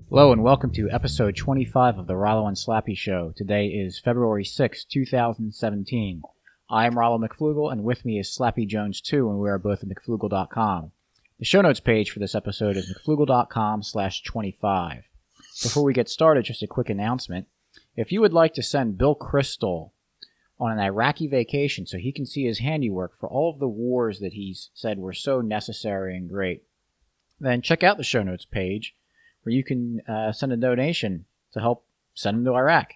Hello and welcome to episode 25 of the Rollo and Slappy Show. Today is February 6, 2017. I am Rollo McFlugel, and with me is Slappy Jones 2, and we are both at McFlugel.com. The show notes page for this episode is McFlugel.com/25. Before we get started, just a quick announcement. If you would like to send Bill Crystal on an Iraqi vacation so he can see his handiwork for all of the wars that he's said were so necessary and great, then check out the show notes page, where you can send a donation to help send them to Iraq.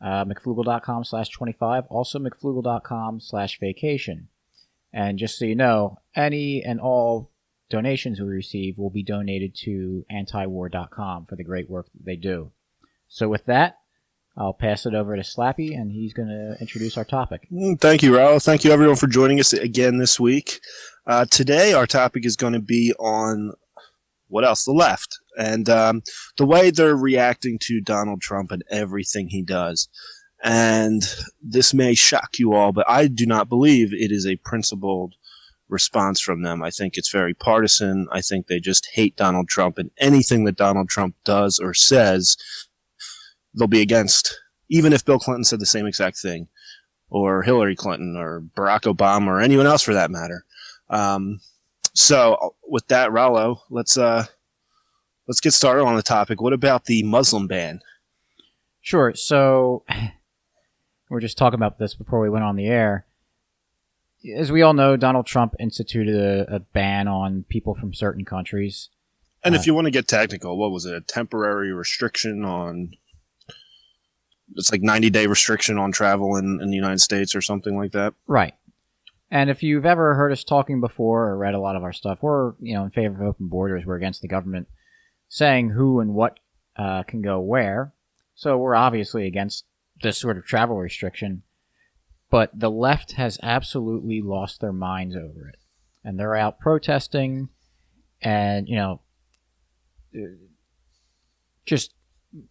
McFlugel.com/25, also McFlugel.com/vacation. And just so you know, any and all donations we receive will be donated to antiwar.com for the great work that they do. So with that, I'll pass it over to Slappy, and he's going to introduce our topic. Thank you, Raul. Thank you, everyone, for joining us again this week. Today, our topic is going to be on, what else? The left. And the way they're reacting to Donald Trump and everything he does. And this may shock you all, but I do not believe it is a principled response from them. I think it's very partisan. I think they just hate Donald Trump, and anything that Donald Trump does or says, they'll be against. Even if Bill Clinton said the same exact thing, or Hillary Clinton, or Barack Obama, or anyone else for that matter. So with that, Rollo, let's get started on the topic. What about the Muslim ban? Sure. So we're just talking about this before we went on the air. As we all know, Donald Trump instituted a ban on people from certain countries. And if you want to get technical, what was it? A temporary restriction on... It's like 90-day restriction on travel in the United States or something like that? Right. And if you've ever heard us talking before or read a lot of our stuff, we're in favor of open borders. We're against the government saying who and what can go where. So we're obviously against this sort of travel restriction. But the left has absolutely lost their minds over it. And they're out protesting and, just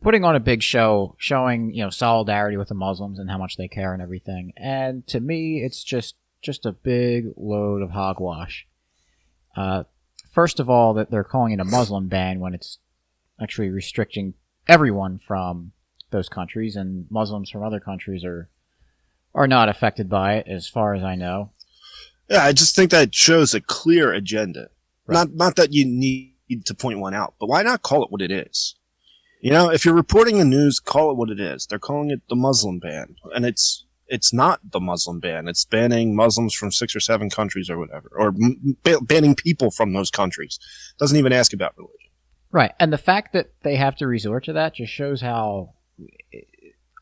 putting on a big show, showing, solidarity with the Muslims and how much they care and everything. And to me, it's just a big load of hogwash. First of all, that they're calling it a Muslim ban when it's actually restricting everyone from those countries, and Muslims from other countries are not affected by it, as far as I know. Yeah, I just think that shows a clear agenda. Right. Not that you need to point one out, but why not call it what it is? If you're reporting the news, call it what it is. They're calling it the Muslim ban, and it's not the Muslim ban. It's banning Muslims from 6 or 7 countries or whatever, or banning people from those countries. Doesn't even ask about religion. Right. And the fact that they have to resort to that just shows how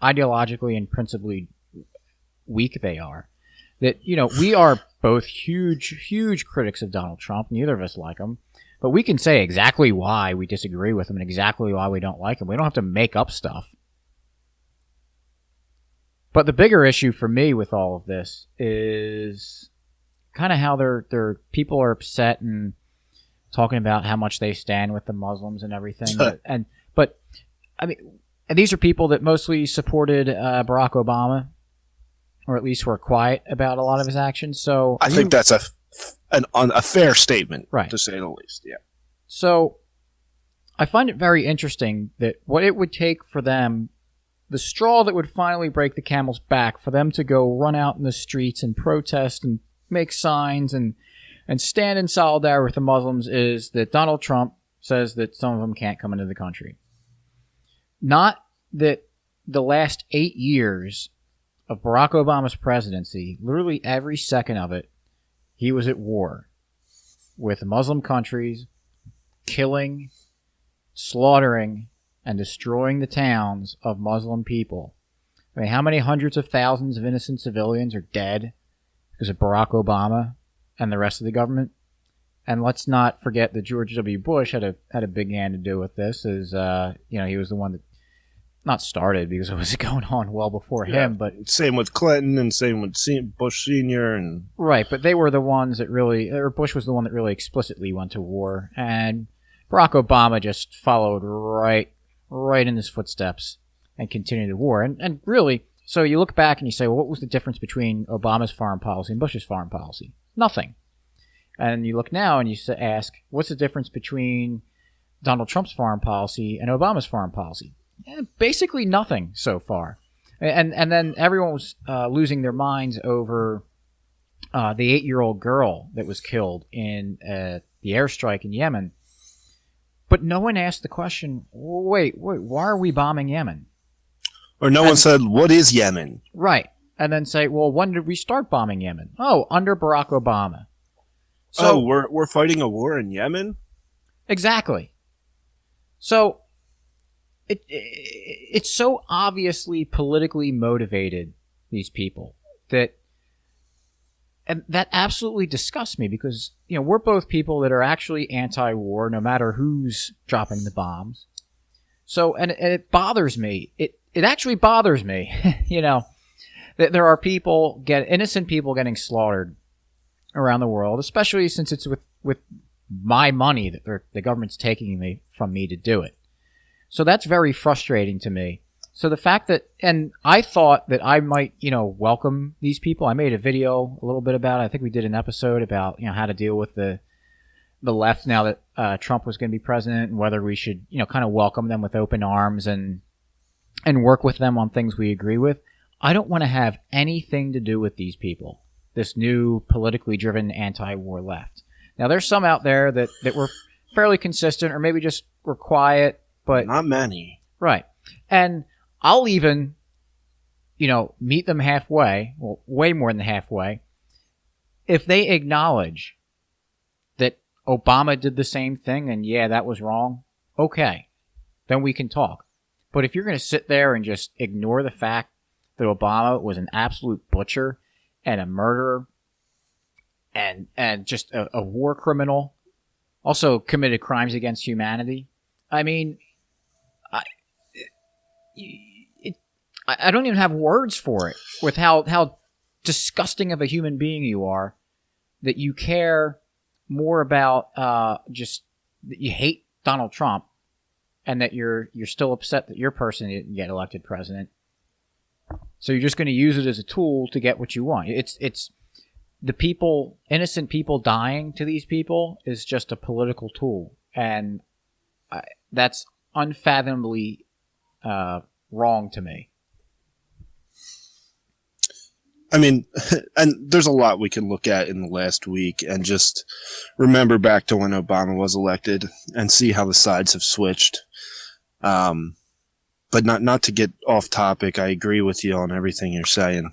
ideologically and principally weak they are. That, we are both huge critics of Donald Trump. Neither of us like him. But we can say exactly why we disagree with him and exactly why we don't like him. We don't have to make up stuff. But the bigger issue for me with all of this is kind of how their people are upset and talking about how much they stand with the Muslims and everything. But these are people that mostly supported Barack Obama, or at least were quiet about a lot of his actions. So I think that's a fair statement, right, to say the least. Yeah. So I find it very interesting that what it would take for them, the straw that would finally break the camel's back, for them to go run out in the streets and protest and make signs and stand in solidarity with the Muslims, is that Donald Trump says that some of them can't come into the country. Not that the last 8 years of Barack Obama's presidency, literally every second of it, he was at war with Muslim countries, killing, slaughtering, and destroying the towns of Muslim people. I mean, how many hundreds of thousands of innocent civilians are dead because of Barack Obama and the rest of the government? And let's not forget that George W. Bush had a big hand to do with this, as he was the one that not started, because it was going on well before him. But same with Clinton and same with Bush Sr. and right. But they were the ones that really, or Bush was the one that really explicitly went to war, and Barack Obama just followed right in his footsteps and continued the war. And really, so you look back and you say, well, what was the difference between Obama's foreign policy and Bush's foreign policy? Nothing. And you look now and you ask, what's the difference between Donald Trump's foreign policy and Obama's foreign policy? Basically nothing so far. And then everyone was losing their minds over the 8-year-old girl that was killed in the airstrike in Yemen. But no one asked the question, wait, why are we bombing Yemen? Or no one said, what is Yemen? Right. And then say, well, when did we start bombing Yemen? Oh, under Barack Obama. So, we're fighting a war in Yemen? Exactly. So it's so obviously politically motivated, these people, that absolutely disgusts me, because we're both people that are actually anti-war, no matter who's dropping the bombs. So and it bothers me. It actually bothers me, that there are innocent people getting slaughtered around the world, especially since it's with my money that the government's taking from me to do it. So that's very frustrating to me. So the fact that, and I thought that I might, welcome these people. I made a video a little bit about it. I think we did an episode about, how to deal with the left now that Trump was going to be president, and whether we should, kind of welcome them with open arms and work with them on things we agree with. I don't want to have anything to do with these people, this new politically driven anti-war left. Now, there's some out there that were fairly consistent, or maybe just were quiet, but not many. Right. And I'll even, meet them halfway, well, way more than halfway, if they acknowledge that Obama did the same thing and, yeah, that was wrong. Okay. Then we can talk. But if you're going to sit there and just ignore the fact that Obama was an absolute butcher and a murderer and just a war criminal, also committed crimes against humanity, I mean, I don't even have words for it, with how disgusting of a human being you are, that you care more about just that you hate Donald Trump, and that you're still upset that your person didn't get elected president. So you're just going to use it as a tool to get what you want. It's the people, innocent people dying to these people is just a political tool, and that's unfathomably wrong to me. I mean, and there's a lot we can look at in the last week and just remember back to when Obama was elected and see how the sides have switched. But not to get off topic, I agree with you on everything you're saying.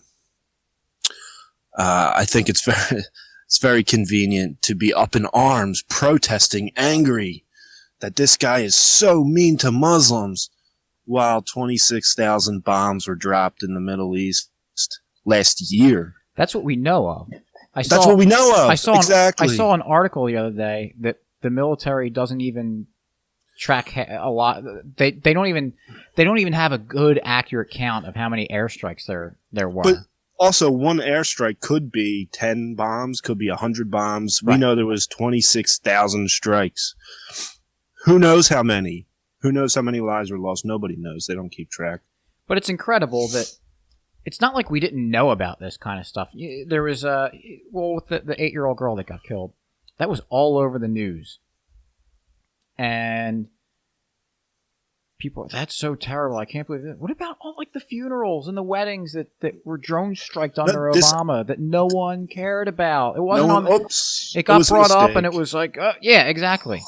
I think it's very convenient to be up in arms, protesting, angry that this guy is so mean to Muslims, while 26,000 bombs were dropped in the Middle East last year. That's what we know of. That's what we know of. Exactly. I saw an article the other day that the military doesn't even track a lot. They don't even have a good accurate count of how many airstrikes there were. But also, one airstrike could be 10 bombs, could be 100 bombs. Right. We know there was 26,000 strikes. Who knows how many? Who knows how many lives were lost? Nobody knows. They don't keep track. But it's incredible that it's not like we didn't know about this kind of stuff. There was with the 8-year-old girl that got killed, that was all over the news. And people, that's so terrible. I can't believe it. What about all the funerals and the weddings that were drone striked under Obama that no one cared about? It wasn't it got brought up, and it was like, yeah, exactly.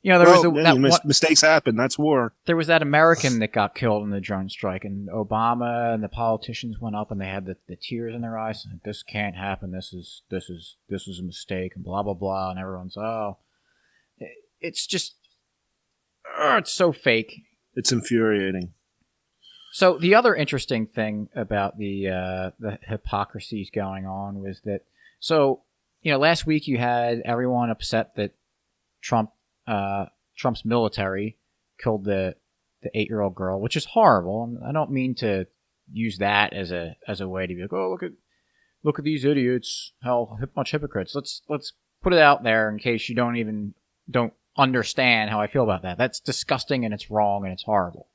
Mistakes happen. That's war. There was that American that got killed in the drone strike, and Obama and the politicians went up and they had the tears in their eyes. Like, this can't happen. This is a mistake, and blah blah blah. And everyone's it's just it's so fake. It's infuriating. So the other interesting thing about the hypocrisies going on was that last week you had everyone upset that Trump's military killed the 8-year-old girl, which is horrible. And I don't mean to use that as a way to be like, oh, look at these idiots, how much hypocrites. Let's put it out there in case you don't understand how I feel about that. That's disgusting, and it's wrong, and it's horrible.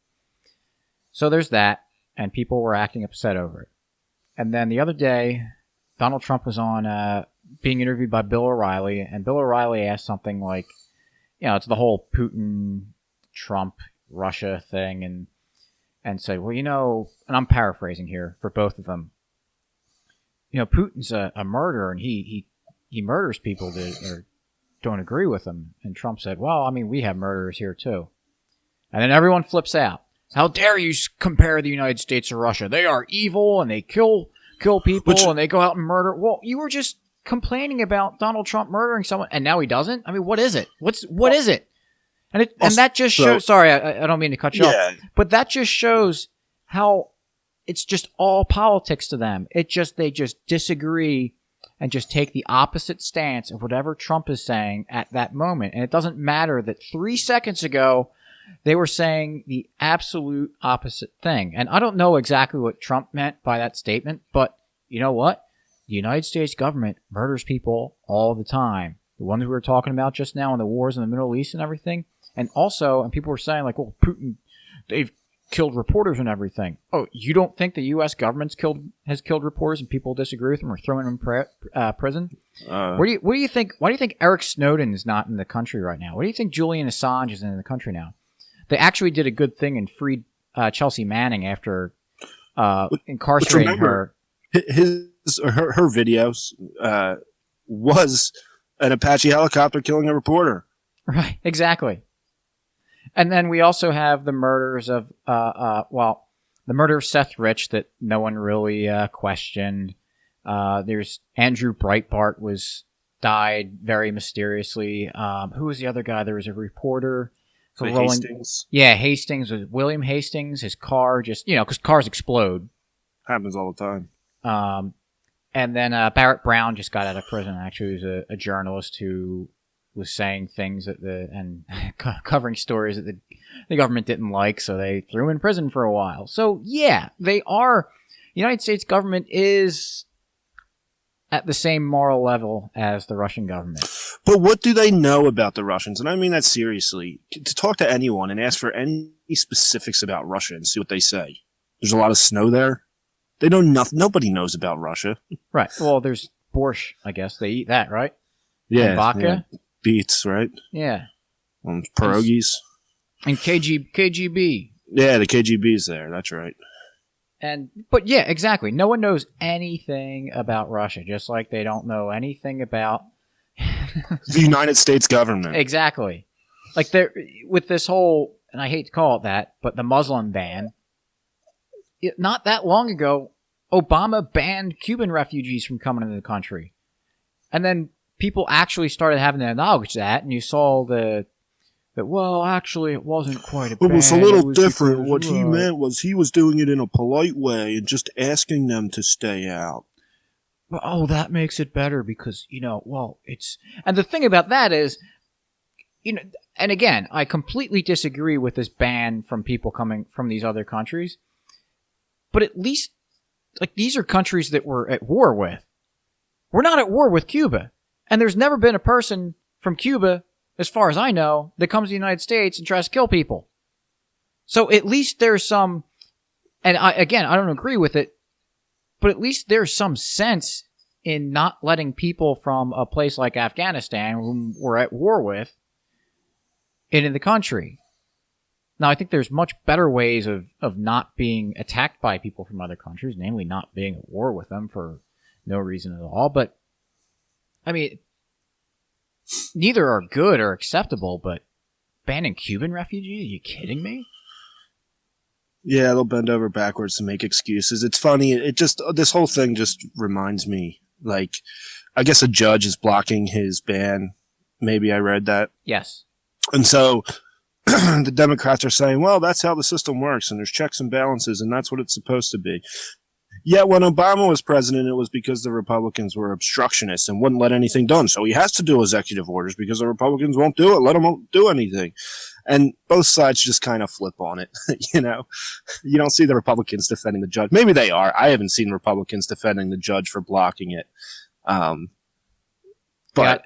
So there's that, and people were acting upset over it. And then the other day, Donald Trump was on being interviewed by Bill O'Reilly, and Bill O'Reilly asked something like, it's the whole Putin, Trump, Russia thing, and said, well, and I'm paraphrasing here for both of them. Putin's a murderer, and he murders people that don't agree with him. And Trump said, well, I mean, we have murderers here too. And then everyone flips out. How dare you compare the United States to Russia? They are evil, and they kill people, and they go out and murder. Well, you were just complaining about Donald Trump murdering someone, and now he doesn't? I mean, what is it? What is it? And that just shows... Sorry, I don't mean to cut you off. But that just shows how it's just all politics to them. They just disagree and just take the opposite stance of whatever Trump is saying at that moment. And it doesn't matter that 3 seconds ago they were saying the absolute opposite thing. And I don't know exactly what Trump meant by that statement, but you know what? The United States government murders people all the time. The ones we were talking about just now in the wars in the Middle East and everything. And people were saying like, well, Putin, they've killed reporters and everything. Oh, you don't think the U.S. government has killed reporters and people disagree with them or throwing them in prison? What do you think? Why do you think Eric Snowden is not in the country right now? Why do you think Julian Assange is in the country now? They actually did a good thing and freed Chelsea Manning after incarcerating her. Her videos was an Apache helicopter killing a reporter. Right, exactly. And then we also have the murders of, the murder of Seth Rich that no one really questioned. There's Andrew Breitbart died very mysteriously. Who was the other guy? There was a reporter for Hastings. Yeah, Hastings was William Hastings. His car just, because cars explode. Happens all the time. And then Barrett Brown just got out of prison. Actually, he was a journalist who was saying things and covering stories that the government didn't like, so they threw him in prison for a while. So yeah, they are. The United States government is at the same moral level as the Russian government. But what do they know about the Russians? And I mean that seriously. To talk to anyone and ask for any specifics about Russia and see what they say. There's a lot of snow there. They know nothing. Nobody knows about Russia. Right. Well, there's borscht, I guess. They eat that, right? Yeah. And vodka. Yeah. Beets, right? Yeah. Pierogies. And KGB. Yeah, the KGB's there. That's right. But yeah, exactly. No one knows anything about Russia, just like they don't know anything about the United States government. Exactly. Like with this whole, and I hate to call it that, but the Muslim ban. Not that long ago, Obama banned Cuban refugees from coming into the country. And then people actually started having to acknowledge that, and you saw well, actually, it wasn't quite a ban. It was a little different. What he meant was he was doing it in a polite way and just asking them to stay out. Oh, that makes it better because, it's... And the thing about that is, and again, I completely disagree with this ban from people coming from these other countries. But at least, these are countries that we're at war with. We're not at war with Cuba. And there's never been a person from Cuba, as far as I know, that comes to the United States and tries to kill people. So at least there's some, and I don't agree with it, but at least there's some sense in not letting people from a place like Afghanistan, whom we're at war with, into the country. Now, I think there's much better ways of not being attacked by people from other countries, namely not being at war with them for no reason at all. But, I mean, neither are good or acceptable, but banning Cuban refugees? Are you kidding me? Yeah, they'll bend over backwards to make excuses. It's funny. This whole thing just reminds me, I guess a judge is blocking his ban. Maybe I read that. Yes. And so the Democrats are saying, well, that's how the system works, and there's checks and balances, and that's what it's supposed to be. Yet when Obama was president, it was because the Republicans were obstructionists and wouldn't let anything done. So he has to do executive orders because the Republicans won't do it. Let them do anything. And both sides just kind of flip on it. You don't see the Republicans defending the judge. Maybe they are. I haven't seen Republicans defending the judge for blocking it. But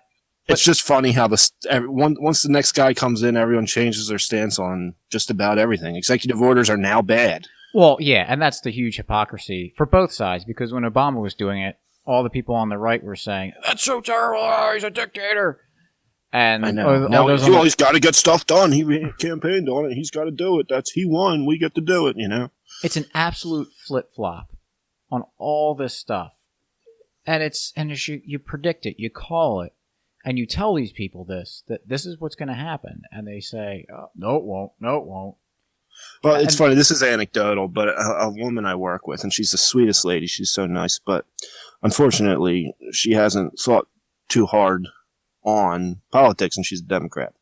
it's just funny how once the next guy comes in, everyone changes their stance on just about everything. Executive orders are now bad. Well, yeah, and that's the huge hypocrisy for both sides, because when Obama was doing it, all the people on the right were saying, "That's so terrible. Oh, he's a dictator." And I know. Now he always got to get stuff done. He campaigned on it. He's got to do it. He won. We get to do it. It's an absolute flip flop on all this stuff, and you predict it, you call it, and you tell these people that this is what's going to happen, and they say, "No, it won't. No, it won't." Well, it's funny. This is anecdotal, but a woman I work with, and she's the sweetest lady. She's so nice, but unfortunately, she hasn't thought too hard on politics, and she's a Democrat.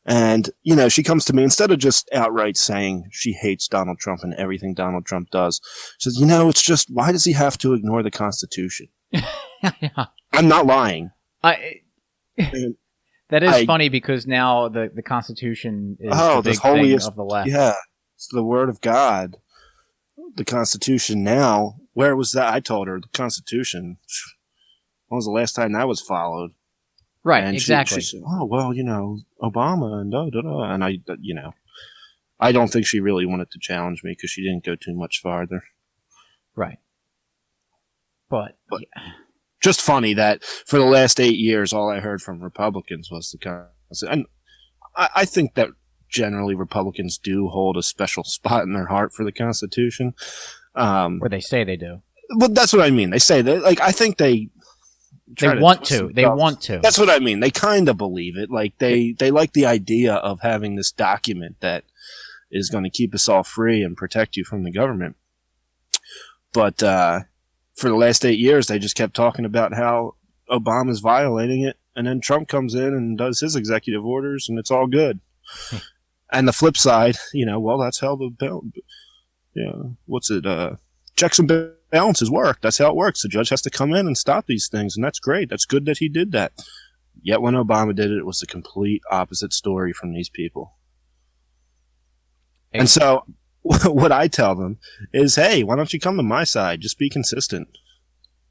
And, she comes to me, instead of just outright saying she hates Donald Trump and everything Donald Trump does, she says, it's just, why does he have to ignore the Constitution? Yeah. I'm not lying. That is funny, because now the Constitution is the big thing of the left. Yeah, it's the Word of God. The Constitution now, where was that? I told her, the Constitution, when was the last time that was followed? Right, and exactly. She said, "Oh well, Obama and da da da," and I don't think she really wanted to challenge me because she didn't go too much farther. Right, but just funny that for the last 8 years, all I heard from Republicans was the Constitution, and I think that generally Republicans do hold a special spot in their heart for the Constitution, or they say they do. But that's what I mean. They say that, I think they. They want to. They want to. That's what I mean. They kind of believe it. They like the idea of having this document that is going to keep us all free and protect you from the government. But for the last 8 years, they just kept talking about how Obama's violating it, and then Trump comes in and does his executive orders, and it's all good. And the flip side, that's how checks and balances work. That's how it works. The judge has to come in and stop these things, and that's great. That's good that he did that. Yet when Obama did it, it was the complete opposite story from these people. And so what I tell them is, hey, why don't you come to my side? Just be consistent.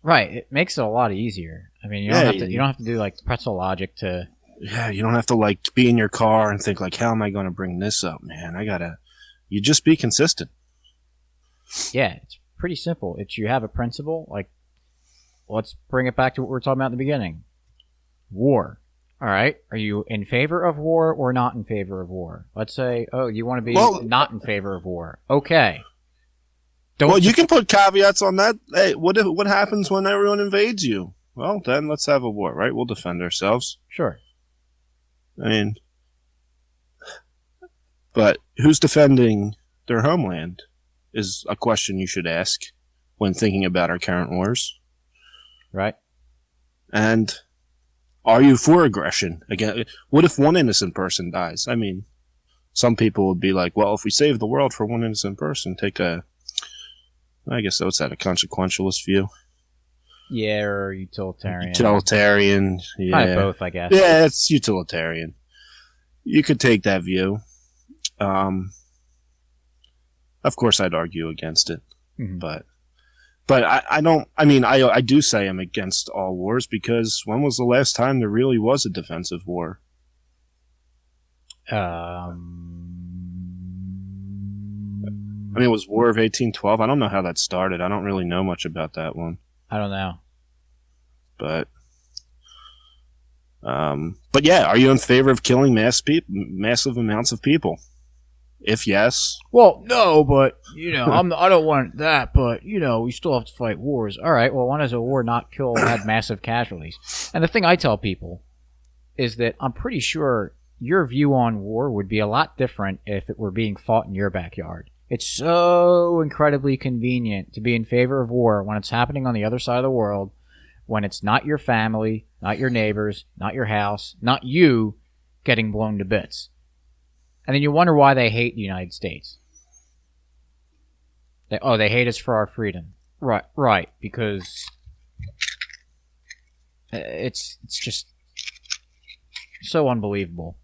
Right. It makes it a lot easier. I mean, you don't have to do pretzel logic to. Yeah, you don't have to be in your car and think how am I going to bring this up, man? You just be consistent. Yeah, it's pretty simple. You have a principle, let's bring it back to what we were talking about in the beginning. War. All right. Are you in favor of war or not in favor of war? Let's say, you want to be not in favor of war. Okay. You can put caveats on that. Hey, what happens when everyone invades you? Well, then let's have a war, right? We'll defend ourselves. Sure. I mean, but who's defending their homeland is a question you should ask when thinking about our current wars. Right. And are you for aggression? Again, what if one innocent person dies? I mean, some people would be like, well, if we save the world for one innocent person, I guess that's a consequentialist view. Yeah, or utilitarian. Utilitarian, yeah. Kind of both, I guess. Yeah, it's utilitarian. You could take that view. Of course, I'd argue against it, but I don't. I mean, I do say I'm against all wars because when was the last time there really was a defensive war? I mean, it was War of 1812. I don't know how that started. I don't really know much about that one. I don't know. But yeah, are you in favor of killing massive amounts of people? If yes, well, no, but I don't want that. But we still have to fight wars. All right. Well, when has a war not had massive casualties? And the thing I tell people is that I'm pretty sure your view on war would be a lot different if it were being fought in your backyard. It's so incredibly convenient to be in favor of war when it's happening on the other side of the world, when it's not your family, not your neighbors, not your house, not you getting blown to bits. And then you wonder why they hate the United States. They hate us for our freedom. Right, because it's just so unbelievable.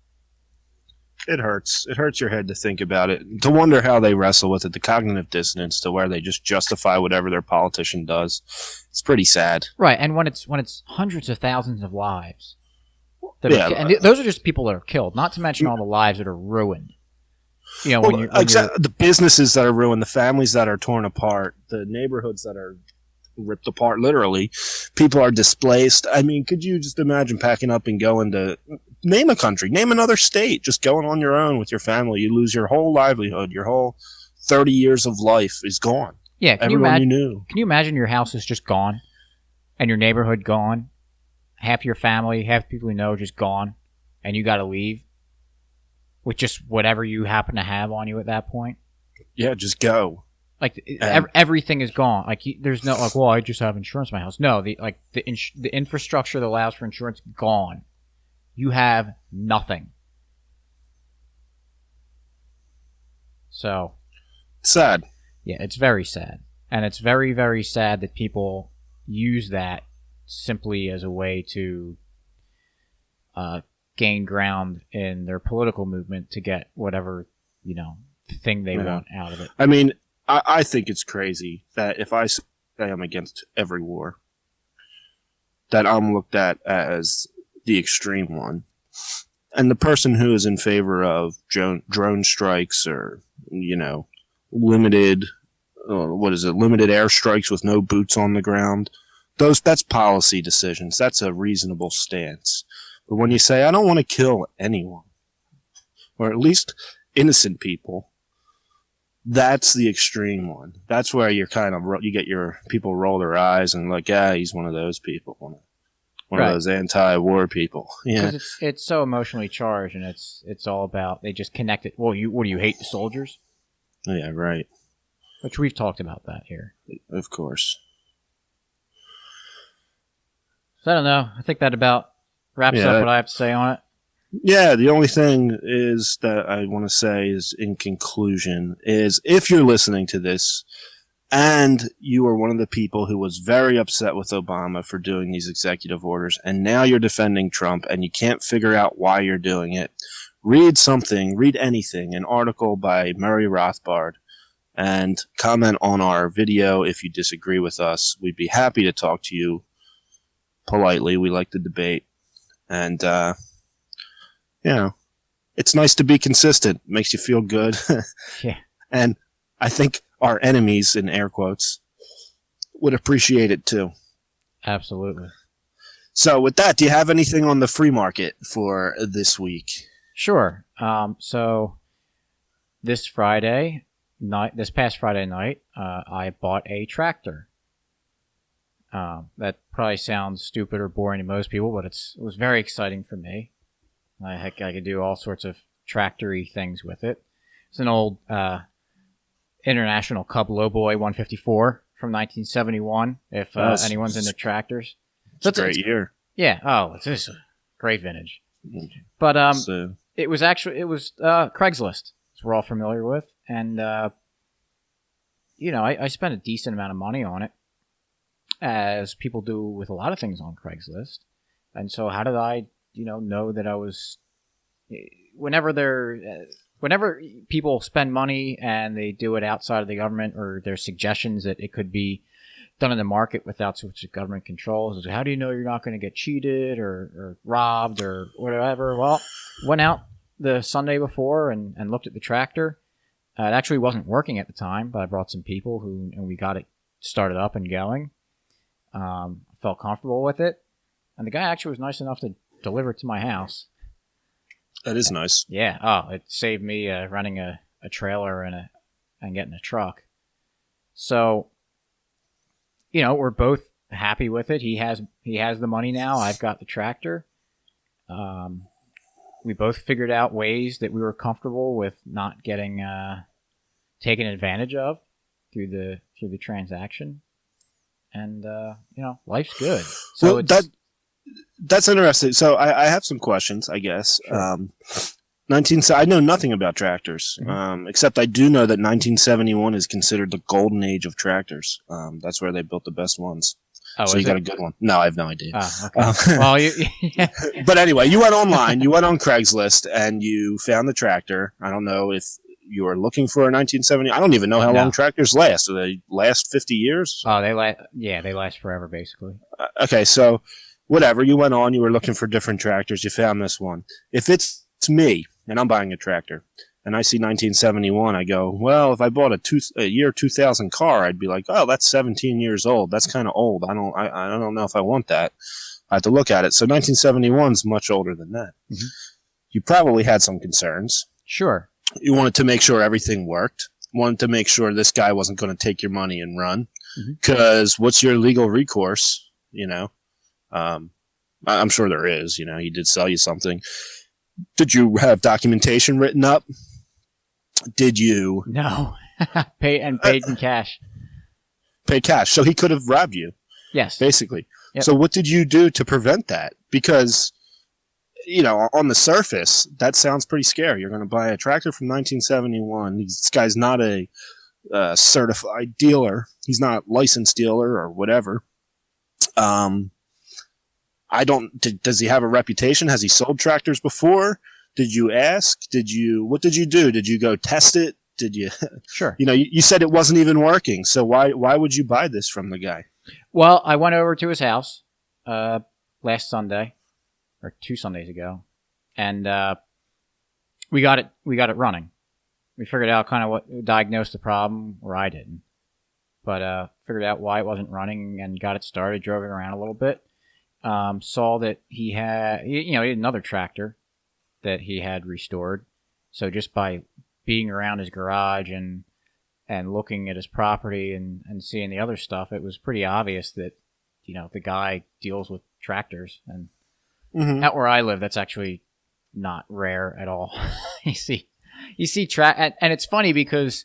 It hurts. It hurts your head to think about it. To wonder how they wrestle with it, the cognitive dissonance to where they just justify whatever their politician does. It's pretty sad. Right, and when it's hundreds of thousands of lives. And those are just people that are killed, not to mention all the lives that are ruined. The businesses that are ruined, the families that are torn apart, the neighborhoods that are ripped apart literally. People are displaced. I mean, could you just imagine packing up and going to name a country, name another state, just going on your own with your family? You lose your whole livelihood, your whole 30 years of life is gone. Yeah, everyone you knew. Can you imagine your house is just gone and your neighborhood gone? Half your family, half people you know just gone, and you got to leave with just whatever you happen to have on you at that point? Yeah, just go. Like everything is gone. Like there's no like, well, I just have insurance in my house. No, the infrastructure that allows for insurance gone. You have nothing. So sad. Yeah, it's very sad, and it's very, very sad that people use that simply as a way to gain ground in their political movement to get whatever thing they want out of it. I mean, I think it's crazy that if I say I'm against every war, that I'm looked at as the extreme one. And the person who is in favor of drone strikes or, limited airstrikes with no boots on the ground, that's policy decisions. That's a reasonable stance. But when you say, I don't want to kill anyone, or at least innocent people, that's the extreme one. That's where you're you get your people roll their eyes and like, he's one of those people, one of those anti-war people. Yeah, because it's so emotionally charged, and it's all about they just connect it. Well, what do you hate the soldiers? Yeah, right. Which we've talked about that here, of course. So I don't know. I think that about wraps up what I have to say on it. Yeah, the only thing is that I want to say is in conclusion is if you're listening to this and you are one of the people who was very upset with Obama for doing these executive orders and now you're defending Trump and you can't figure out why you're doing it, read anything, an article by Murray Rothbard, and comment on our video if you disagree with us. We'd be happy to talk to you politely. We like to debate. And, it's nice to be consistent. It makes you feel good. Yeah. And I think our enemies, in air quotes, would appreciate it too. Absolutely. So with that, do you have anything on the free market for this week? Sure. So this past Friday night, I bought a tractor. That probably sounds stupid or boring to most people, but it was very exciting for me. I could do all sorts of tractor-y things with it. It's an old International Cub Lowboy 154 from 1971, if anyone's into tractors. It's a great year. Yeah. It's a great vintage. But it was Craigslist, as we're all familiar with. And, I spent a decent amount of money on it, as people do with a lot of things on Craigslist. And so how did I know that I was, whenever people spend money and they do it outside of the government, or there's suggestions that it could be done in the market without so much government control, so how do you know you're not going to get cheated or robbed or whatever? Well, went out the Sunday before and looked at the tractor. It actually wasn't working at the time, but I brought some people and we got it started up and going. Felt comfortable with it. And the guy actually was nice enough to deliver it to my house. That is nice. Yeah. It saved me running a trailer and getting a truck. So, we're both happy with it. He has the money now. I've got the tractor. We both figured out ways that we were comfortable with not getting taken advantage of through the transaction. And life's good. So that's interesting. So I have some questions, I guess. Sure. I know nothing about tractors, except I do know that 1971 is considered the golden age of tractors. That's where they built the best ones. Oh, so you got a good one. No, I have no idea. Okay. Well, yeah. But anyway, you went online, you went on Craigslist, and you found the tractor. I don't know if you were looking for a 1970. I don't even know how long tractors last. Do they last 50 years? Oh, they last forever, basically. Okay, so whatever. You went on, you were looking for different tractors. You found this one. If it's me, and I'm buying a tractor, and I see 1971, I go, well, if I bought a year 2000 car, I'd be like, oh, that's 17 years old. That's kind of old. I don't know if I want that. I have to look at it. So 1971 is much older than that. Mm-hmm. You probably had some concerns. Sure. You wanted to make sure everything worked. Wanted to make sure this guy wasn't going to take your money and run. Because what's your legal recourse? I'm sure there is. He did sell you something. Did you have documentation written up? Did you? No. Paid in cash. Paid cash. So he could have robbed you. Yes. Basically. Yep. So what did you do to prevent that? Because, on the surface, that sounds pretty scary. You're going to buy a tractor from 1971. This guy's not a certified dealer. He's not a licensed dealer or whatever. Does he have a reputation? Has he sold tractors before? Did you ask? What did you do? Did you go test it? Did you? Sure. You said it wasn't even working. So why would you buy this from the guy? Well, I went over to his house last Sunday, or 2 Sundays ago, and we got it running. We figured out kind of what diagnosed the problem, or I didn't, but figured out why it wasn't running and got it started. Drove it around a little bit. Saw that he had another tractor that he had restored. So just by being around his garage and looking at his property and seeing the other stuff, it was pretty obvious that, the guy deals with tractors. And out where I live, that's actually not rare at all. you see and it's funny because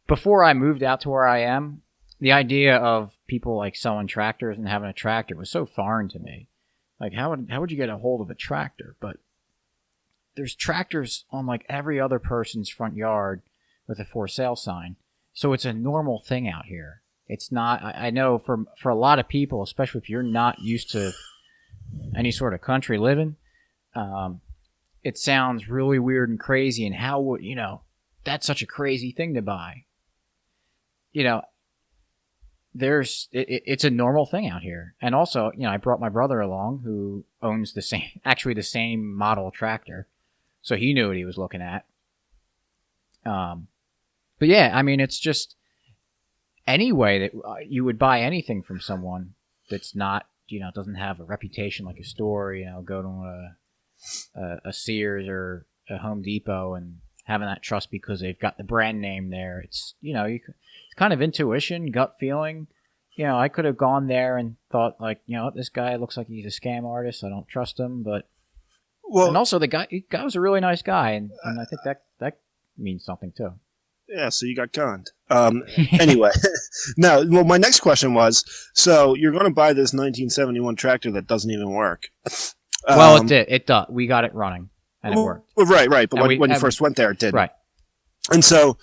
before I moved out to where I am, the idea of people like selling tractors and having a tractor was so foreign to me. Like, how would you get a hold of a tractor? But there's tractors on like every other person's front yard with a for sale sign. So it's a normal thing out here. It's not, I know for a lot of people, especially if you're not used to any sort of country living, it sounds really weird and crazy. And how would, that's such a crazy thing to buy. It's a normal thing out here. And also, I brought my brother along who owns the same model tractor. So he knew what he was looking at. But yeah, I mean, it's just any way that you would buy anything from someone that's not, doesn't have a reputation like a store, go to a Sears or a Home Depot and having that trust because they've got the brand name there. It's, it's kind of intuition, gut feeling. I could have gone there and thought like, this guy looks like he's a scam artist. I don't trust him. But, and also the guy was a really nice guy. And I think that means something too. Yeah, so you got conned. Anyway, now, my next question was, so you're going to buy this 1971 tractor that doesn't even work. Well, it did. It does. We got it running, and it worked. Right. But when you first went there, it didn't. Right. And so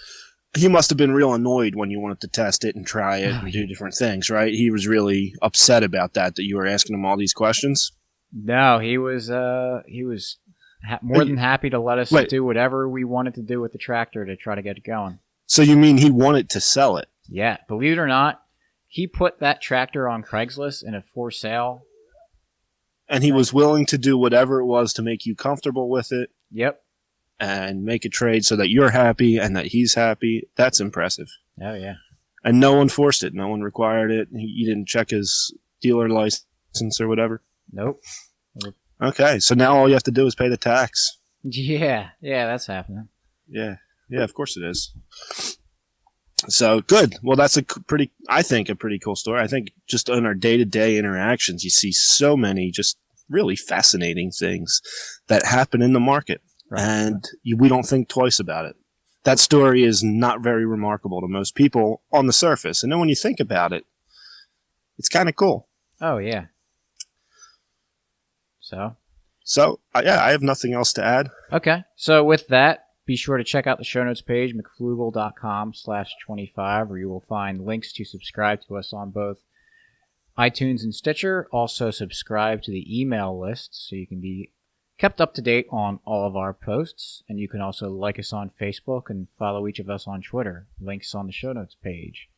he must have been real annoyed when you wanted to test it and try it and do different things, right? He was really upset about that you were asking him all these questions? No, he was more than happy to let us do whatever we wanted to do with the tractor to try to get it going. So you mean he wanted to sell it? Yeah, believe it or not, he put that tractor on Craigslist in a for sale. And he was willing to do whatever it was to make you comfortable with it. Yep. And make a trade so that you're happy and that he's happy. That's impressive. Oh, yeah. And no one forced it. No one required it. You didn't check his dealer license or whatever? Nope. Okay, so now all you have to do is pay the tax. Yeah, that's happening. Yeah, of course it is. So, good. Well, that's a pretty cool story. I think just on our day-to-day interactions, you see so many just really fascinating things that happen in the market. Right. And we don't think twice about it. That story is not very remarkable to most people on the surface. And then when you think about it, it's kind of cool. Oh, yeah. So, I have nothing else to add. Okay. So with that, be sure to check out the show notes page, mcflugel.com/25, where you will find links to subscribe to us on both iTunes and Stitcher. Also subscribe to the email list so you can be kept up to date on all of our posts. And you can also like us on Facebook and follow each of us on Twitter. Links on the show notes page.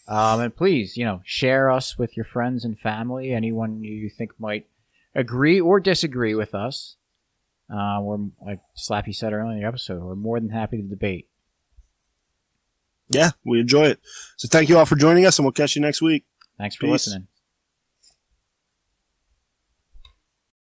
And please, share us with your friends and family, anyone you think might agree or disagree with us. We're, like Slappy said earlier in the episode, we're more than happy to debate. Yeah, we enjoy it. So thank you all for joining us, and we'll catch you next week. Thanks for Peace. listening.